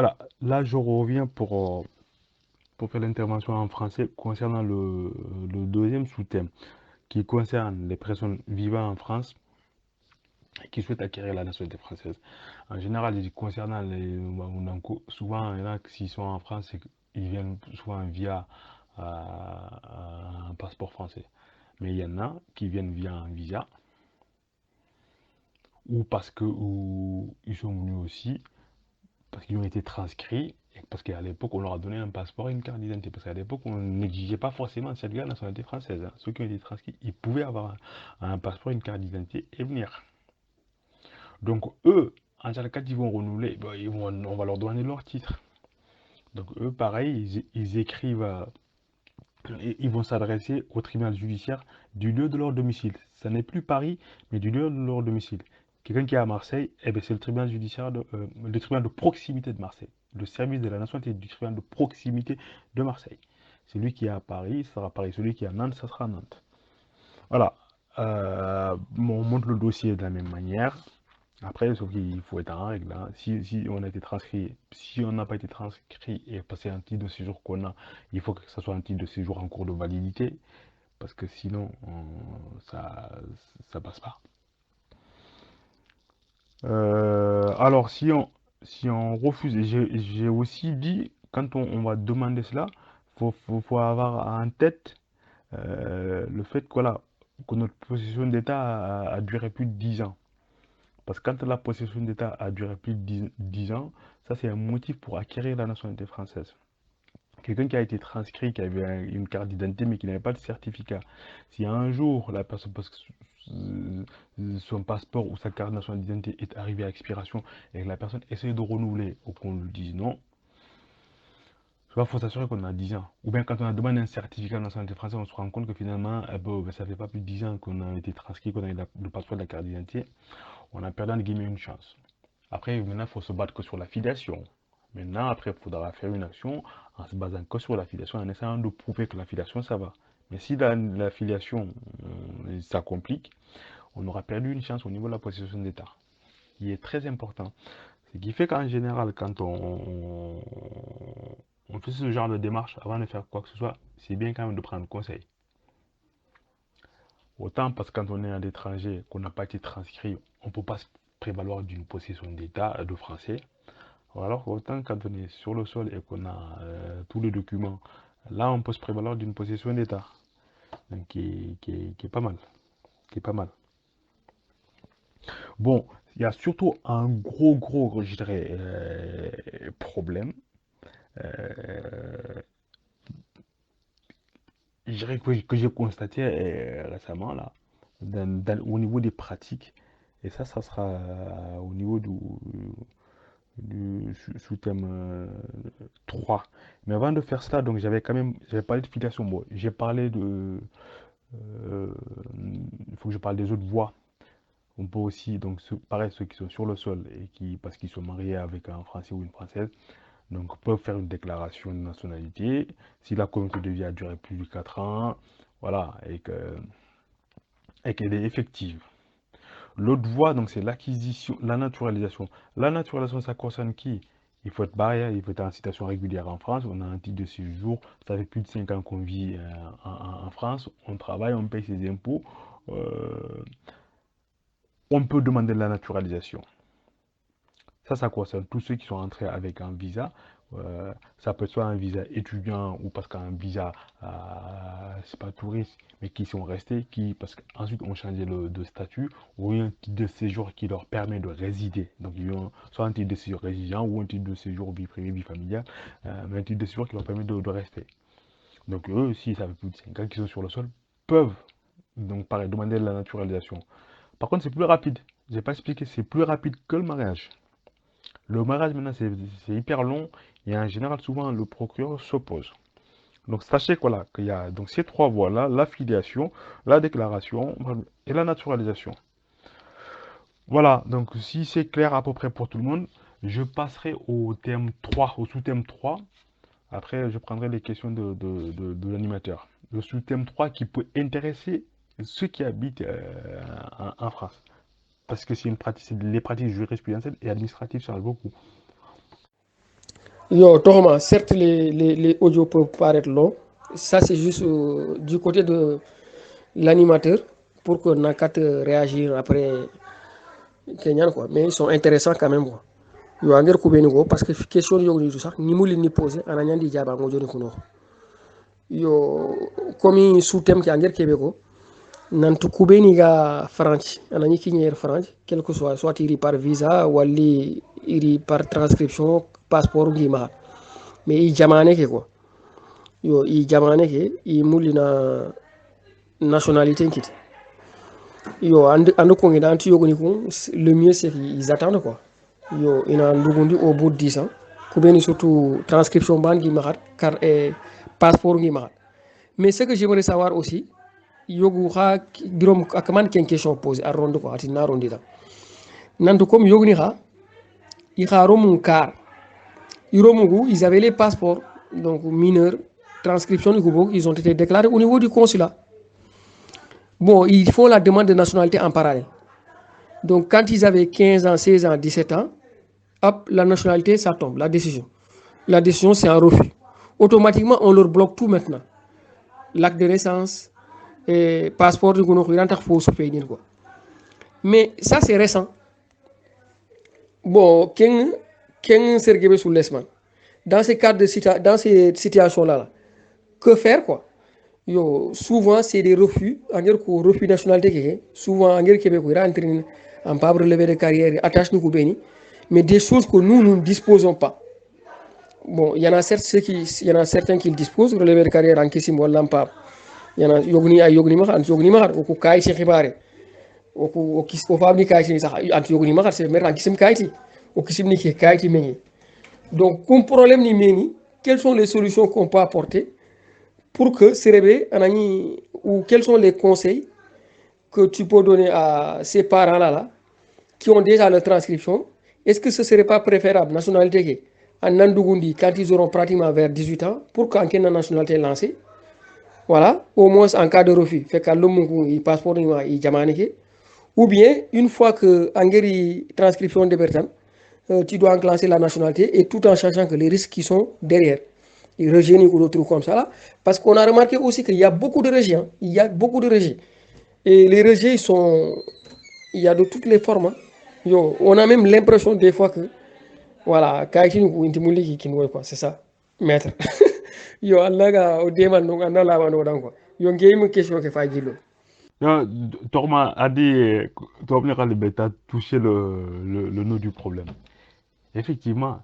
Voilà, là je reviens pour faire l'intervention en français concernant le deuxième sous-thème qui concerne les personnes vivant en France et qui souhaitent acquérir la nationalité française. En général, concernant souvent, il y en a qui s'ils sont en France, c'est qu'ils viennent souvent via un passeport français. Mais il y en a qui viennent via un visa ou parce que ou ils sont venus aussi parce qu'ils ont été transcrits et parce qu'à l'époque, on leur a donné un passeport et une carte d'identité. Parce qu'à l'époque, on n'exigeait pas forcément cette la nationalité française, hein. Ceux qui ont été transcrits, ils pouvaient avoir un passeport, une carte d'identité et venir. Donc eux, en général, quand ils vont renouveler, ben, on va leur donner leur titre. Donc eux, pareil, ils écrivent, ils vont s'adresser au tribunal judiciaire du lieu de leur domicile. Ça n'est plus Paris, mais du lieu de leur domicile. Quelqu'un qui est à Marseille, eh ben, c'est le tribunal judiciaire, le tribunal de proximité de Marseille. Le service de la nationalité du tribunal de proximité de Marseille. Celui qui est à Paris, ça sera Paris. Celui qui est à Nantes, ça sera Nantes. Voilà. On monte le dossier de la même manière. Après, sauf qu'il faut être en règle, hein. Si on a été transcrit, si on n'a pas été transcrit et passé un titre de séjour qu'on a, il faut que ce soit un titre de séjour en cours de validité, parce que sinon, ça, ça passe pas. Alors, si on refuse, et j'ai aussi dit, quand on va demander cela, faut avoir en tête le fait que, voilà, que notre possession d'État a duré plus de 10 ans. Parce que quand la possession d'État a duré plus de 10 ans, ça c'est un motif pour acquérir la nationalité française. Quelqu'un qui a été transcrit, qui avait une carte d'identité mais qui n'avait pas de certificat, si un jour la personne, parce que son passeport ou sa carte nationale d'identité est arrivé à expiration et que la personne essaie de renouveler ou qu'on lui dise non, il faut s'assurer qu'on a 10 ans. Ou bien quand on a demandé un certificat de nationalité française, on se rend compte que finalement, ben, ça fait pas plus de 10 ans qu'on a été transcrit, qu'on a eu le passeport de la carte d'identité, on a perdu entre guillemets une chance. Après, maintenant, il faut se battre que sur la filiation. Maintenant, après, il faudra faire une action en se basant que sur la filiation, en essayant de prouver que la filiation, ça va. Mais si la filiation, ça complique, on aura perdu une chance au niveau de la possession d'État, qui est très important. Ce qui fait qu'en général, quand on fait ce genre de démarche, avant de faire quoi que ce soit, c'est bien quand même de prendre conseil. Autant parce que quand on est à l'étranger, qu'on n'a pas été transcrit, on ne peut pas se prévaloir d'une possession d'État de français. Alors autant quand on est sur le sol et qu'on a tous les documents, là on peut se prévaloir d'une possession d'État, donc qui est pas mal, qui est pas mal. Bon, il y a surtout un gros, je dirais, problème, euh, je dirais que j'ai constaté récemment là, au niveau des pratiques, et ça sera au niveau du sous-thème 3. Mais avant de faire cela, donc j'avais parlé de filiation. Bon, j'ai parlé de, il faut que je parle des autres voies. On peut aussi, donc, pareil, ceux qui sont sur le sol et qui, parce qu'ils sont mariés avec un Français ou une Française, donc peuvent faire une déclaration de nationalité. Si la communauté de vie a duré plus de 4 ans, voilà, et qu'elle est effective. L'autre voie, donc, c'est l'acquisition, la naturalisation. La naturalisation, ça concerne qui? Il faut être barrière, il faut être en situation régulière en France. On a un titre de séjour. Ça fait plus de 5 ans qu'on vit en France. On travaille, on paye ses impôts. Euh, on peut demander la naturalisation. Ça concerne tous ceux qui sont entrés avec un visa. Ça peut être soit un visa étudiant ou parce qu'un visa, c'est pas touriste, mais qui sont restés, qui parce qu'ensuite ont changé de statut ou un titre de séjour qui leur permet de résider. Donc ils ont soit un titre de séjour résident ou un titre de séjour vie privée, vie familiale, mais un titre de séjour qui leur permet de rester. Donc eux, aussi, ça fait plus de 5 ans qu'ils sont sur le sol, peuvent donc pareil, demander la naturalisation. Par contre, c'est plus rapide. J'ai pas expliqué, c'est plus rapide que le mariage. Le mariage, maintenant, c'est hyper long et en général, souvent, le procureur s'oppose. Donc, sachez que, voilà, qu'il y a donc, ces trois voies-là, la filiation, la déclaration et la naturalisation. Voilà, donc si c'est clair à peu près pour tout le monde, je passerai au thème 3, au sous-thème 3. Après, je prendrai les questions de l'animateur. Le sous-thème 3 qui peut intéresser ceux qui habitent en France. Parce que c'est les pratiques jurisprudentielles et administratives changent beaucoup. Yo, Thomas, certes, les audios peuvent paraître longs. Ça, c'est juste du côté de l'animateur pour que Nakat réagir après Kenyan, quoi. Mais ils sont intéressants quand même, quoi. Yo, anger kubeni ko parce que question yo ni sax ni mu ni poser ananya di jaba ngo joni kuno. Yo, comme sous thème qui anger kebe ko nantu kubeni ga France anani kinyer France quel que soit iri par visa wali iri par transcription passeport ngi ma mais i jamane ke ko yo i jamane ke i mulina nationalité kiti yo and ko ngi antu yogoni ko le mieux c'est qu'ils attendent quoi yo ina ndugundi au bout de 10 ans kubeni surtout transcription ban ngi ma car passeport ngi ma mais ce que j'aimerais savoir aussi yogu ha birom akaman ken question posé à ronde ko ati na rondi da nanto comme yogni ha i kharo mun car iromugu ils avaient les passeports donc mineurs transcription du Goubo, ils ont été déclarés au niveau du consulat. Bon, ils font la demande de nationalité en parallèle. Donc, quand ils avaient 15 ans, 16 ans, 17 ans, hop, la nationalité, ça tombe, la décision. La décision, c'est un refus. Automatiquement, on leur bloque tout maintenant. L'acte de naissance, et passeport du Gouno, quoi. Mais ça, c'est récent. Bon, Ken Sergebe sous l'ESMAN. Dans ces cadres dans ces situations-là, que faire, quoi? Yo, souvent, c'est des refus. En refus nationalité, souvent, en Québec, il rentre en pas relevé de carrière, attache nous mais des choses que nous ne disposons pas. Bon, il y en a certains qui le disposent, relevé de carrière en Kissim ou Lampa. Il y en a Yogni Mahar, ou Kai Shekibare, ou Fabni Kai, anti Yogni Mahar, c'est le en Kissim Kaiti, ou Kissim Niki Kaiti Meni. Donc, comme problème ni Meni, quelles sont les solutions qu'on peut apporter pour que Serebe, ou quels sont les conseils que tu peux donner à ces parents-là qui ont déjà leur transcription? Est-ce que ce ne serait pas préférable, nationalité, en Nandugundi, quand ils auront pratiquement vers 18 ans, pour qu'en la nationalité lancée, voilà, au moins en cas de refus, fait qu'à l'homme, il passeport, il jamanique, ou bien, une fois que Angeri transcription de Bertan, tu dois enclencher la nationalité et tout en sachant que les risques qui sont derrière, les rejets ou d'autres trucs comme ça là, parce qu'on a remarqué aussi qu'il y a beaucoup de rejets, il y a beaucoup de rejets. Et les rejets il y a de toutes les formes. Hein. Yo, on a même l'impression des fois que, voilà, quoi, c'est ça, maître. Yo, Allah ga o deman no Allah la wano dan quoi. Yo ngey mo question que fa jilo. Torma a dit, Torma a touché le nœud du problème. Effectivement,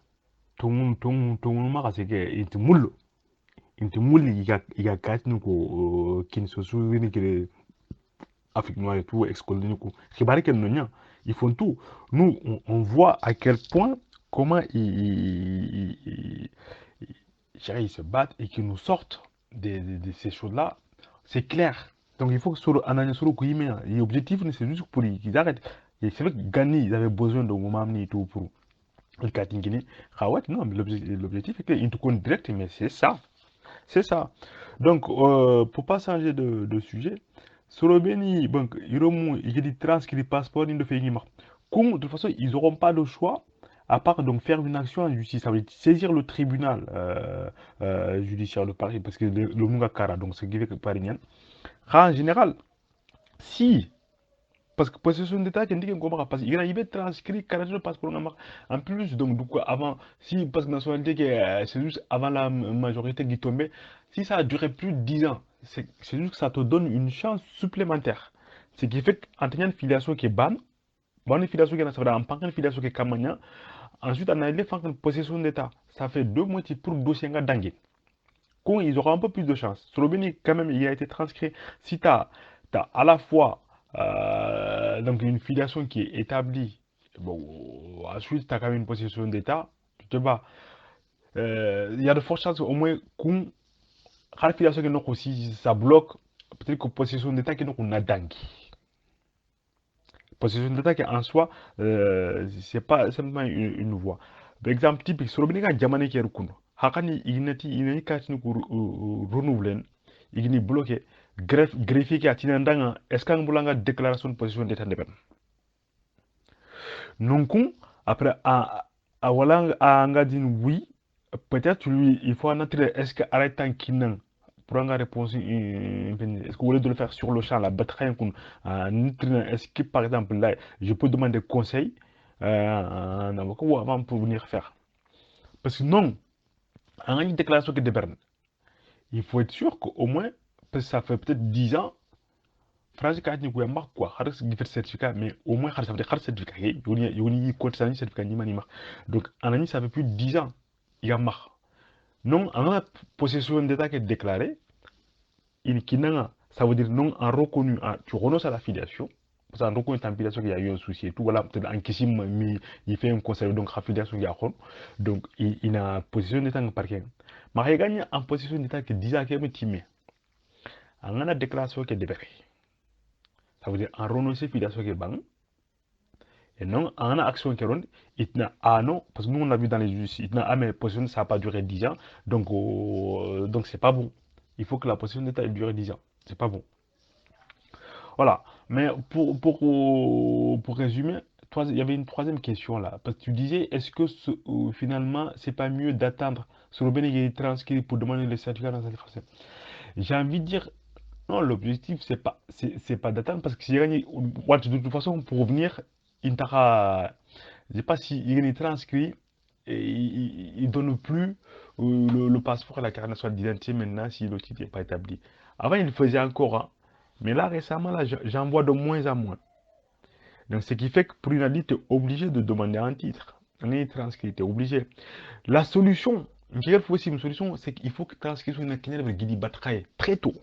tout le monde m'a rassuré qu'il te moule. Il te moule, il y a quatre nous qui ne se souviennent que l'Afrique noire et tout, exclus nous. C'est pareil que nous, ils font tout. Nous, on voit à quel point, comment ils se battent et qu'ils nous sortent de ces choses-là. C'est clair. Donc il faut que sur l'analyse sur le l'objectif, c'est juste pour qu'ils arrêtent. Et c'est vrai que Gani, ils avaient besoin de moment et tout pour le Katingini. Non, mais l'objectif est qu'ils te connaissent direct, mais c'est ça. C'est ça. Donc, pour pas changer de sujet, sur le Beni, donc, il y a des transcrits passeport, il ne fait rien. De toute façon, ils n'auront pas de choix à part donc faire une action en justice. Ça veut dire saisir le tribunal judiciaire de Paris, parce que le Munga Kara, donc c'est Guy Parisien. En général, si parce que possession d'état, tu dis qu'on parce qu'il y a transcrit 40 passeports en plus, donc du coup, avant, si, parce que nationalité, c'est juste avant la majorité qui tombait, si ça a duré plus de 10 ans, c'est juste que ça te donne une chance supplémentaire. Ce qui fait qu'en tenant une filiation qui est bonne, bonne filiation qui est en tant qu'une filiation qui est camania, ensuite, on a les une possession d'état. Ça fait 2 moitiés pour le dossier d'anguille. Quand ils auront un peu plus de chance. Sur le Béni, quand même, il a été transcrit. Si tu as à la fois donc une filiation qui est établie, bon, ensuite tu as quand même une possession d'État, tu te bats. Il y a de fortes chances au moins qu'on la filiation qui est aussi, ça bloque, peut-être que possession d'État qui est on a dingue. Possession d'État qui en soi, c'est pas simplement une voie. Par exemple, typique, sur le Béni, il y a Diamane qui est recouvert. Hakani, il n'est qu'à renouveler, il est bloqué. Greffier qui a tinandanga, est-ce qu'on a une déclaration de position d'état indépendant? Non, après, à Walang, à Angadine, oui, peut-être lui, il faut en entrer. Est-ce que arrêtant qu'il n'a pour en réponse, est-ce que vous voulez de le faire sur le champ, la bataille, est-ce que par exemple, là, je peux demander conseil à un avocat ou avant pour venir faire? Parce que non, en une déclaration qui est il faut être sûr qu'au moins, parce que ça fait peut-être 10 ans, France ka ni kuya mak quoi har gi fait certificat mais au moins har ça veut dire har certificat yoni compte ça ni certificat ni mani mak donc en année ça fait plus de 10 ans il y a mak non en a possession d'état qui est déclarée il kinanga ça veut dire non en reconnu tu renonces à la filiation parce qu'en reconnu ta filiation qu'il y a eu un souci et tout voilà peut-être en question mais il fait un conseil donc la filiation il y a donc il a possession d'état en parquet mais il gagne en possession d'état que 10 ans qui est timé en a déclaration qui est déclarée ça veut dire en renoncer filiation qui est bang. Et non, en action qui ronde, il n'a ah non, parce que nous on l'a vu dans les justices, il n'a ah mais la position ça n'a pas duré 10 ans, donc c'est pas bon. Il faut que la position d'État ait duré 10 ans. C'est pas bon. Voilà. Mais pour résumer, toi, il y avait une troisième question là. Parce que tu disais, est-ce que finalement, c'est pas mieux d'attendre sur le bénéfice transcrit pour demander le certificat dans le français? J'ai envie de dire, non, l'objectif, c'est pas d'attendre parce que si gagné, ouais, de toute façon, pour revenir, il t'aura. Je sais pas s'il est transcrit et il donne plus le passeport et la carte nationale d'identité maintenant si le titre n'est pas établi. Avant, il le faisait encore, hein. Mais là, récemment, là, j'en vois de moins en moins. Donc, ce qui fait que pour une adulte, tu es obligé de demander un titre. Un est transcrit, tu es obligé. La solution, il faut aussi une solution, c'est qu'il faut que transcription une canal avec Guidi Batraye très tôt.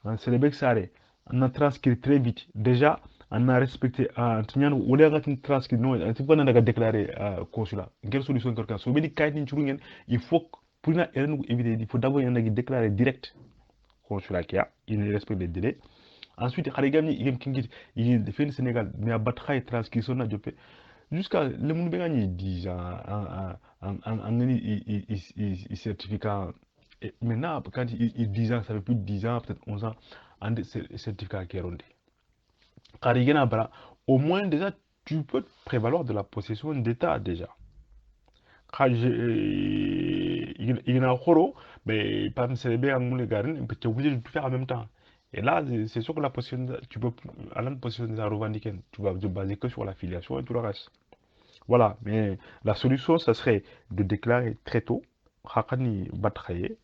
Hein, c'est le bec saré. On a transcrit très vite. Déjà, on a respecté Antignan ou les gars qui transcrit non, c'est pas n'a déclaré consulat. Quelle solution quelqu'un? So bien kayit ni churungen, il faut pour une erreur éviter, il faut d'abord y en a déclaré direct consulat qui a, il respecte les délais. Ensuite, il fait le Sénégal, mais à battre transcription na jopé. Jusqu'à le monde gagné 10 ans, un certificat. Et maintenant, quand il 10 ans, ça fait plus de 10 ans, peut-être 11 ans, un certificat qui est rondé. Car il y en a pas, au moins déjà, tu peux te prévaloir de la possession d'État déjà. Car il y en a horo, mais par exemple, c'est bien en garin, tu es obligé de tout faire en même temps. Et là, c'est sûr que la possession, tu peux, à la possession d'État revendiquer, tu vas te baser que sur la filiation et tout le reste. Voilà, mais la solution, ça serait de déclarer très tôt, Hakani Batraye,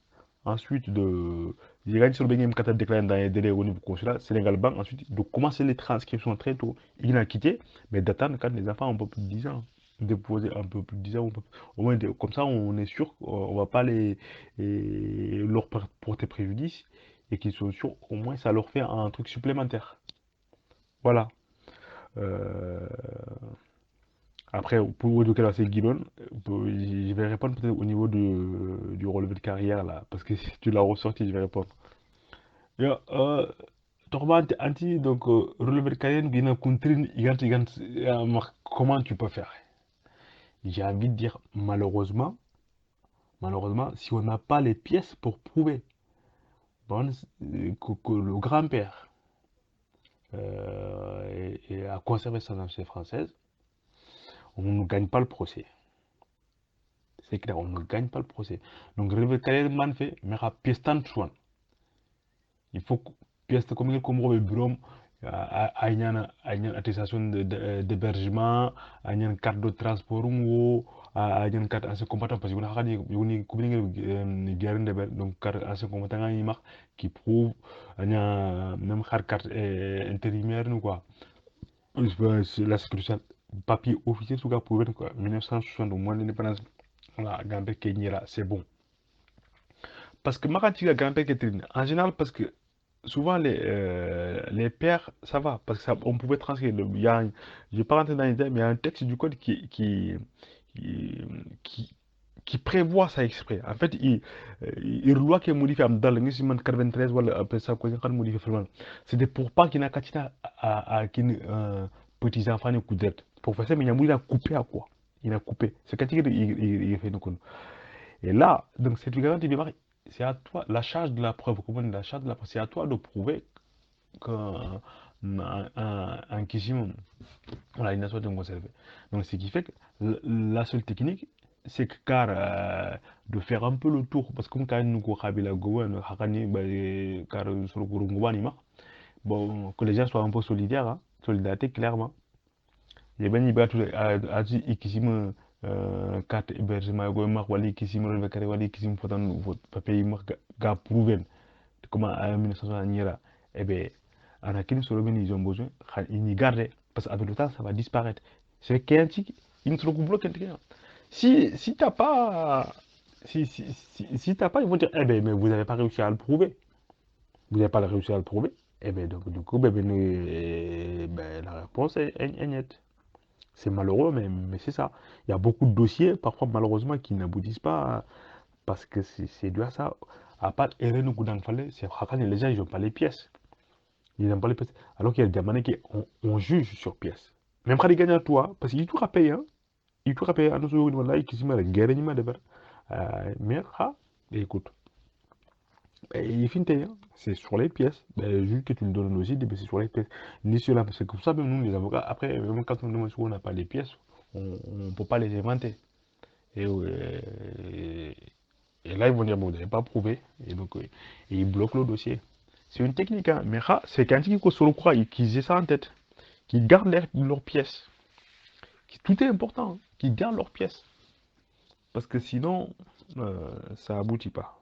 ensuite de. Il y a sur le Bénin, quand déclaré dans les délais au niveau consulat, Sénégal Bank, ensuite de commencer les transcriptions très tôt. Il a quitté, mais d'attendre quand les enfants ont un peu plus de 10 ans. Déposer un peu plus de 10 ans, au moins comme ça, on est sûr qu'on ne va pas leur porter préjudice et qu'ils sont sûrs, au moins ça leur fait un truc supplémentaire. Voilà. Euh, Après, pour éduquer la Guidon, je vais répondre peut-être au niveau du relevé de carrière là, parce que si tu l'as ressorti, je vais répondre. Yo, Torba anti, donc relevé de carrière, il y a comment tu peux faire? J'ai envie de dire malheureusement, si on n'a pas les pièces pour prouver bon, que le grand-père a conservé sa nationalité française, on ne gagne pas le procès. C'est clair, on ne gagne pas le procès. Donc, relevé de carrière, man fait, mais à pièce tant de il faut que pièce comme il comme Robert Bureau a une attestation d'hébergement, a une carte de transport ou a une carte assez combattant parce que vous avez une commune guerre donc carte assez combattant qui prouve même carte intérimaire ou quoi. La sécurité papier officiel sous cas prouvé quoi 1960 au moins l'indépendance la Gambie Kenya c'est bon. Parce que ma la grand-père qui est en général parce que souvent les pères, ça va, parce que on pouvait transcrire. Je ne vais pas rentrer dans les détails, mais il y a un texte du code qui, qui, qui prévoit ça exprès. En fait, il loi qui est modifiée dans le 93 ou après ça, quoi, il modifié. C'était pour pas qu'il n'y ait à petits enfants ne coup d'être. Pour faire ça, mais il a coupé à quoi? Il a coupé. C'est quand il fait nous. Et là, donc, cette garantie de mari, c'est à toi, la charge de la preuve, comment la charge de la preuve, c'est à toi de prouver qu'un un Kishimon, on a une nation de conserver. Donc, ce qui fait que la seule technique, c'est que car de faire un peu le tour parce que comme quand nous kabila gowan hakani ba car sur gurungwani ma bon que les gens soient un peu solidaires hein, solidarité clairement il y a ben ibatu a dit ikisima carte hébergement go mak wali ikisima relevé carré wali ikisima fotan papier mak ga prouven comment en 1960 eh ben en Akini Solomon ils ont besoin ils y gardent parce qu'avec le temps ça va disparaître c'est qu'un tic ils ne se regroupent plus qu'un si t'as pas si t'as pas ils vont dire eh ben mais vous n'avez pas réussi à le prouver vous n'avez pas réussi à le prouver eh ben donc du coup ben, la réponse est nette c'est malheureux mais c'est ça il y a beaucoup de dossiers parfois malheureusement qui n'aboutissent pas parce que c'est dû à ça à part Eren Goudang Fale c'est les gens ils n'ont pas les pièces ils n'ont pas les pièces alors qu'il y a des mannequins on juge sur pièces même quand ils gagnent à toi parce qu'ils tout rappellent hein il tout rappelle à nous voilà qui s'y met la guerre ni ma de mais écoute il finit hein, c'est sur les pièces ben, juste que tu me donnes aussi c'est sur les pièces ni sur la parce que comme ça même nous les avocats après même quand on demande si on n'a pas les pièces on ne peut pas les inventer et, et là ils vont dire bon vous n'avez pas prouvé et donc ils bloquent le dossier c'est une technique hein, mais c'est quand ils se le croient qu'ils aient ça en tête qu'ils gardent leurs pièces tout est important hein, qu'ils gardent leurs pièces parce que sinon ça aboutit pas.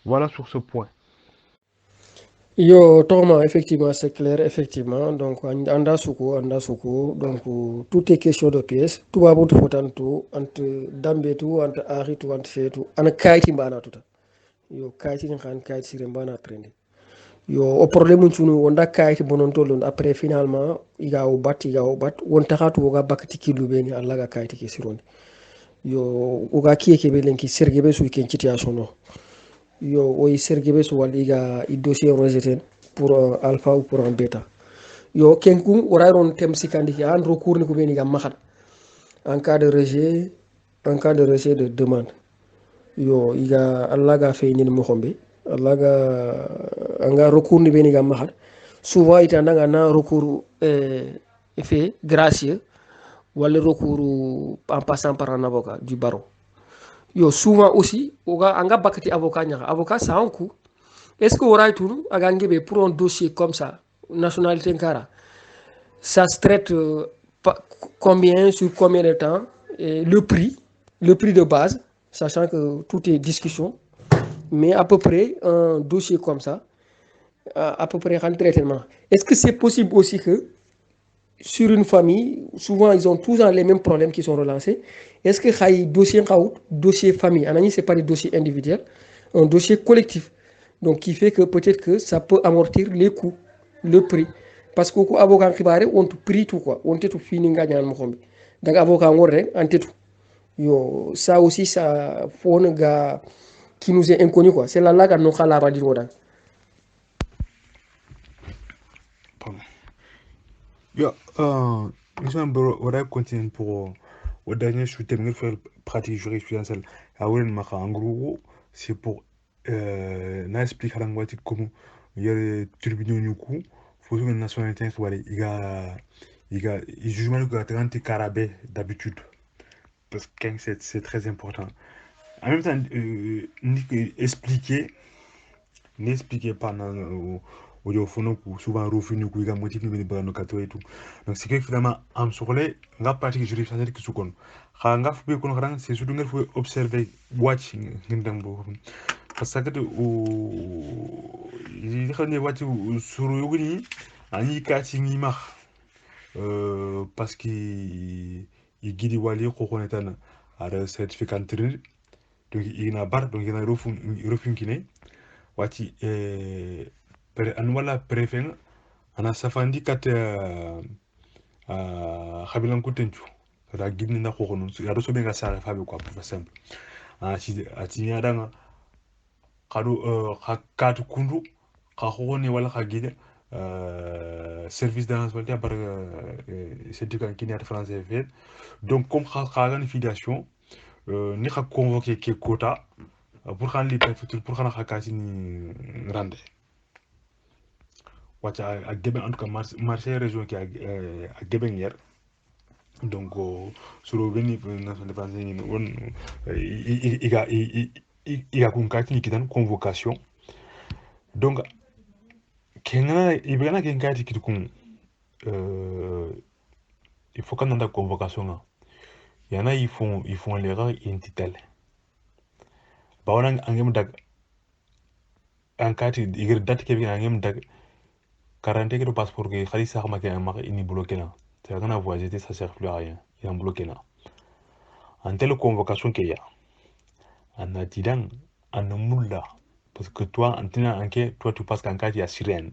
Voilà sur ce point. Yo, Thomas, effectivement, c'est clair, effectivement. Donc, anda suku. Donc, tout est question de pièces. Tout va pour tout, entre dambe tout, entre ari tout, entre fait tout. Ana kaiti mbana tout. Yo, kaiti ni kan kaiti sire mbana trende. Yo, au problème tunu, onda kaiti bonontolon. Après, finalement, iga obat. On takatu oga bakati kilubeni, allaga kaiti ki sirondi. Yo, oga kie kebe lenki sergebe su iken situation no. Yo oyi sergebe so wal i dossier rejeté pour un alpha ou pour un bêta yo kenkum wara ron tem sikandi ki an recours ni ko beni ga mahat en cas de rejet de demande yo iga allaga fe ni mo xombe allaga anga recours ni beni ga mahat souvent itanda nga na recours fait gracieux wala recours en passant par un avocat du barreau yo souvent aussi oga anga bakati avocat nya avocat ça un coût. Est-ce que aurait tout pour un dossier comme ça, nationalité Nkara, ça se traite combien, sur combien de temps, et le prix de base, sachant que tout est discussion, mais à peu près un dossier comme ça, à peu près un traitement. Est-ce que c'est possible aussi que sur une famille, souvent ils ont tous les mêmes problèmes qui sont relancés. Est-ce que il dossier famille, ce n'est pas des dossiers individuels, un dossier collectif. Donc qui fait que peut-être que ça peut amortir les coûts, le prix. Parce que les avocats on te prix tout quoi, on te tout fini gagnant mo xombi. Donc avocat ngor rek en tout. Yo ça aussi ça faut un gars qui nous est inconnu quoi. C'est là là que nous xala ba dire wodan. Yeah, on va continuer pour au dernier shooter mais faire pratique jurisprudentielle. En gros, c'est pour n'expliquer à l'anglais comment il y a les tribunaux du coup, faut que la nationalité soit il jugement que 30 carabé d'habitude parce que c'est très important. En même temps, expliquer n'expliquez pas audio phono souvent refinu ku ga motif ni bani kato et tout donc c'est que finalement am soxle nga pratique jurisprudence ki sukon xa nga fu kon xran c'est surtout nga fu observer watch ngin dem bo parce que yi xane watch suru yugni ani ka ci ngi max parce que il gidi wali ko konetana ara certificat donc il na bar donc il na refun kine wati an wala préfet ana safandi kat khabilan kutenchu kada gidni na ko non ya do so be ga sare fabe quoi pour simple ati ya danga kadu kat kundu ka ko ni wala ka gide service d'anasoltia par certificat kiniat français fait donc comme khagan filiation ni kha convoquer ke quota pour kan li préfecture pour kan khakati ni rande wacca a Guébé en tout cas marché région qui a Guébé hier donc soro veni national défense ni won iga kun kati ni kitan convocation donc kenga ibana ken kati kitukun il faut qu'on ait la convocation. Il y en a, ils font l'erreur intitulée. Bah, on a un dag, un cadre, il y a date qui vient un dag, 40 de passeport que Khalid Sarma qui a marqué, il est bloqué là. C'est qu'on a voyagé, ça sert plus à rien. Il est bloqué là. En telle convocation qu'il y a, en a dit en moula. Parce que toi, en tenant un quai, toi, tu passes qu'en cas, il y a sirène.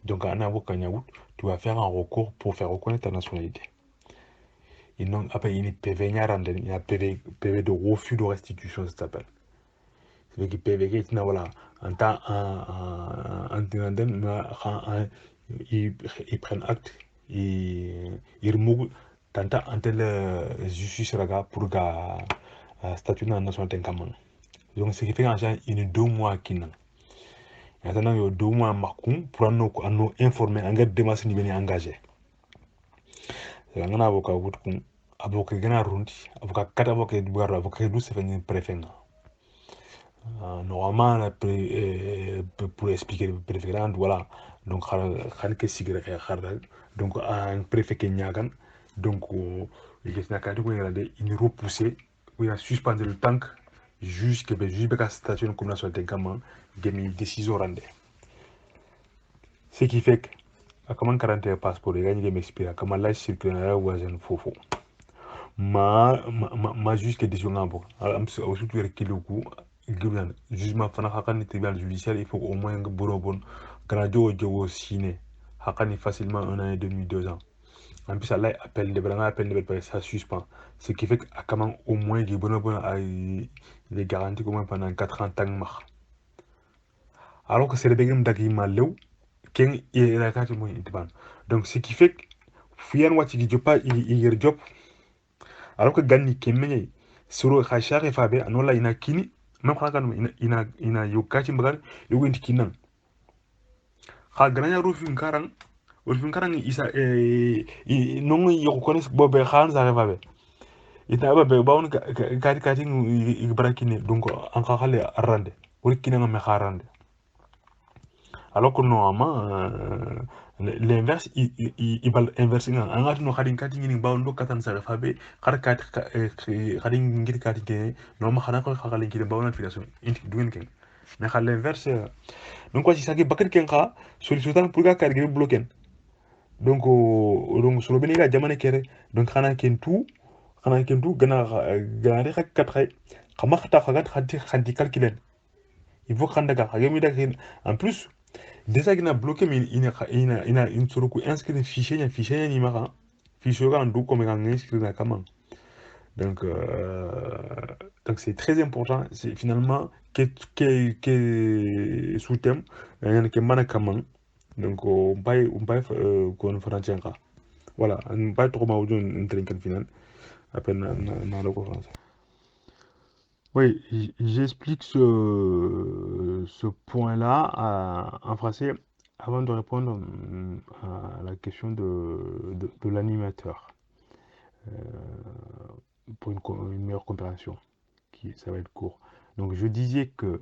Donc, en avocat, tu vas faire un recours pour faire reconnaître ta nationalité. Après, il y a PV, il y a PV de refus de restitution, ça s'appelle. C'est que PV, voilà, en temps, ils prennent acte, ils removent, tant en tel justice pour statut dans la nation tenkaman. Donc, ce qui fait qu'en général, il y a 2 mois qui n'ont. Il y a 2 mois pour nous informer, en garde démarche ni engagé. C'est un avocat, avocat gana rundi, avocat 4 avocats du bar, avocat 12 c'est un préfet. Normalement, pour expliquer le préfet, voilà. Donc, donc, un préfet qui est donc, il est repoussé, il a suspendu le tank, juge que le juge a statué comme national d'incamant, il a mis une décision rendue. Ce qui fait que, comment 41 passeport, il a m'expliquer comment là, circuler dans la voisine fofo. Ma juge qui est décision en bon. Alors, surtout avec le coup, jugement fana hakani tribunal judiciaire, il faut au moins un bon grandio au ciné. Hakani facilement 1 an et demi, 2 ans. En plus, là, appel de bel ça suspend. Ce qui fait qu'à comment au moins il est garanti au moins pendant 4 ans tant mar. Alors que c'est le dégât d'agir mal ken il a quatre mois donc ce qui fait que Fian Wati qui pas il job alors que Gani Kemenye sur Khashare Fabe anola ina kini même quand ina yokati mbagar yogenti kinan ha granya rufin karang isa non yo connais bobe khan sa Fabe ita babe bawon kati ibrakine donc en khale arande wori kinan me kharande alors que normalement l'inverse il va inverser en gati no khadin kati ngini bawndo katan sa fabe khar kati khadin ngiri kati ke normal khana ko khakale ngiri bawna filiation inti dungen ken mais khal l'inverse donc quoi si ça ke bakar ken kha solution pour ga kar ngiri bloquer donc sur le ga jamane kere donc khana ken tout gana re khak kat khay khama khata khagat khadi calculer il faut khanda ga khagemi da en plus déjà qu'il a bloqué, mais il a une sur coup inscrit fichier, un fichier, il m'a fichier en double comme il a inscrit dans comment. Donc, donc c'est très important. C'est finalement que sous thème, il y a que mana comment. Donc, on peut qu'on fera un cas. Voilà, on peut trop mal un trinquant final. Après, on a le conférence. Oui, j'explique ce point-là en français avant de répondre à la question de l'animateur euh, pour une meilleure compréhension, ça va être court. Donc je disais que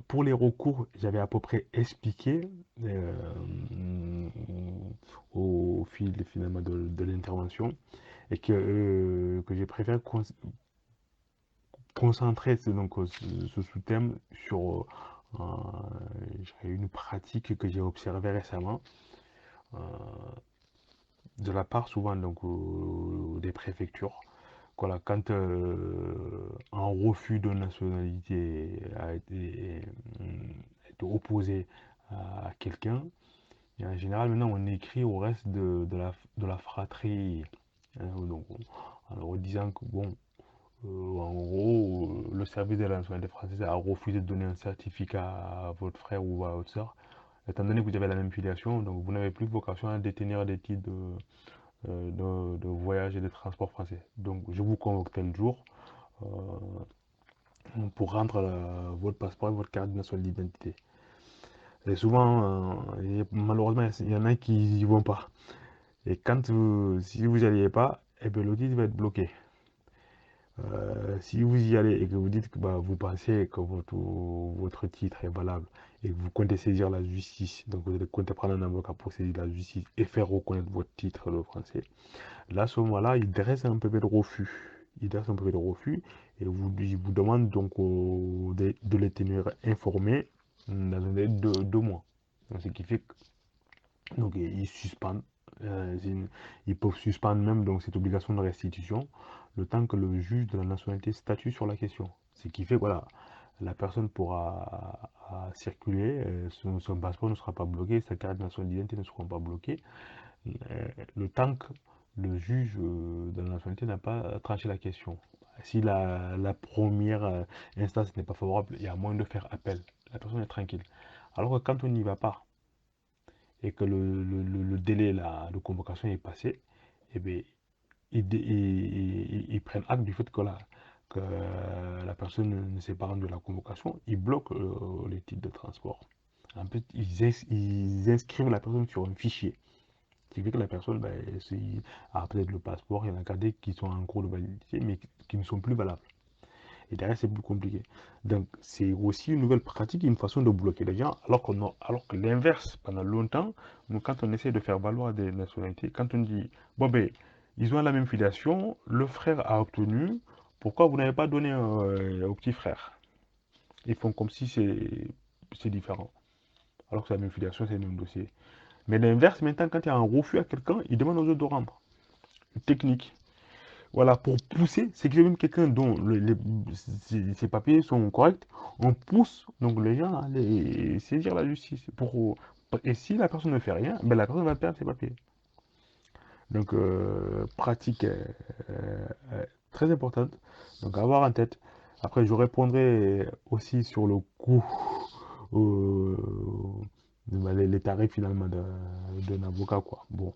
pour les recours, j'avais à peu près expliqué au fil finalement de l'intervention et que j'ai préféré concentrer ce sous-thème sur une pratique que j'ai observée récemment euh, de la part souvent des préfectures. Voilà, quand un refus de nationalité été opposé à quelqu'un, et en général maintenant on écrit au reste de la fratrie, hein, donc, en disant que bon, en gros, le service de la nationalité française a refusé de donner un certificat à votre frère ou à votre soeur, étant donné que vous avez la même filiation, donc vous n'avez plus vocation à détenir des titres de voyage et de transport français. Donc je vous convoque tel jour euh, pour rendre votre passeport et votre carte nationale d'identité. Et souvent, malheureusement, il y en a qui n'y vont pas. Et quand si vous n'y alliez pas, eh bien, l'audit va être bloqué. Si vous y allez et que vous dites que bah, vous pensez que votre titre est valable et que vous comptez saisir la justice, donc vous allez compter prendre un avocat pour saisir la justice et faire reconnaître votre titre de français, là, à ce moment-là, il dresse un PV de refus. Il dresse un PV de refus et il vous demande donc de les tenir informés dans un délai de 2 mois. Donc, ce qui fait que donc, ils suspendent. Ils peuvent suspendre même donc, cette obligation de restitution le temps que le juge de la nationalité statue sur la question. Ce qui fait que voilà, la personne pourra circuler, son passeport ne sera pas bloqué, sa carte nationalité ne sera pas bloquée, le temps que le juge de la nationalité n'a pas tranché la question. Si la première instance n'est pas favorable, il y a moyen de faire appel. La personne est tranquille. Alors que quand on n'y va pas, et que le délai de convocation est passé, eh bien, ils prennent acte du fait que la personne ne s'est pas rendue à la convocation, ils bloquent les titres de transport. En fait, ils inscrivent la personne sur un fichier. Ce qui fait que la personne ben, a peut-être le passeport, il y en a qu'à qui sont en cours de validité, mais qui ne sont plus valables. Et derrière, c'est plus compliqué. Donc, c'est aussi une nouvelle pratique, une façon de bloquer les gens, alors que l'inverse, pendant longtemps, nous, quand on essaie de faire valoir des nationalités, quand on dit, bon, ben, ils ont la même filiation, le frère a obtenu, pourquoi vous n'avez pas donné au petit frère? Ils font comme si c'est différent, alors que c'est la même filiation, c'est le même dossier. Mais l'inverse, maintenant, quand il y a un refus à quelqu'un, il demande aux autres de rendre. Technique. Voilà, pour pousser, c'est que même quelqu'un dont ses papiers sont corrects, on pousse donc les gens à aller saisir la justice. Et si la personne ne fait rien, ben la personne va perdre ses papiers. Donc, pratique très importante. Donc, à avoir en tête. Après, je répondrai aussi sur le coût, les tarifs finalement d'un avocat, quoi. Bon.